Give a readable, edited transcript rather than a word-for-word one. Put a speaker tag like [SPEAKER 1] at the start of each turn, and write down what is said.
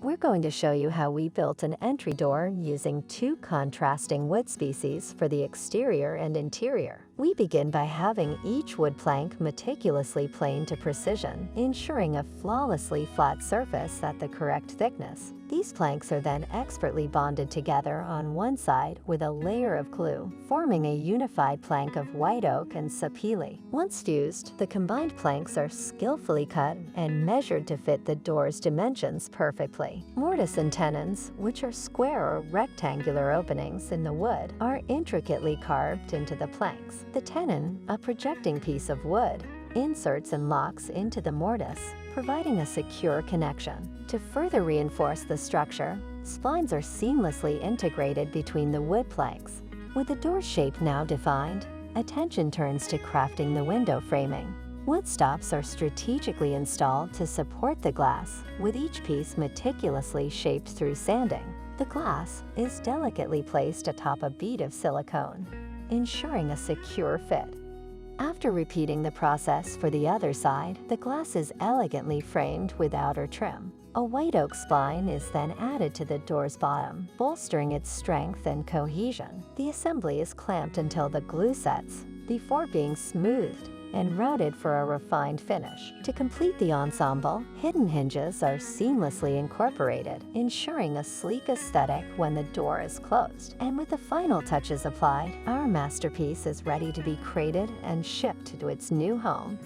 [SPEAKER 1] We're going to show you how we built an entry door using two contrasting wood species for the exterior and interior. We begin by having each wood plank meticulously planed to precision, ensuring a flawlessly flat surface at the correct thickness. These planks are then expertly bonded together on one side with a layer of glue, forming a unified plank of white oak and sapele. Once fused, the combined planks are skillfully cut and measured to fit the door's dimensions perfectly. Mortise and tenons, which are square or rectangular openings in the wood, are intricately carved into the planks. The tenon, a projecting piece of wood, inserts and locks into the mortise, providing a secure connection. To further reinforce the structure, splines are seamlessly integrated between the wood planks. With the door shape now defined, attention turns to crafting the window framing. Wood stops are strategically installed to support the glass, with each piece meticulously shaped through sanding. The glass is delicately placed atop a bead of silicone, ensuring a secure fit. After repeating the process for the other side, the glass is elegantly framed with outer trim. A white oak spline is then added to the door's bottom, bolstering its strength and cohesion. The assembly is clamped until the glue sets, before being smoothed and routed for a refined finish. To complete the ensemble, hidden hinges are seamlessly incorporated, ensuring a sleek aesthetic when the door is closed. And with the final touches applied, our masterpiece is ready to be crated and shipped to its new home.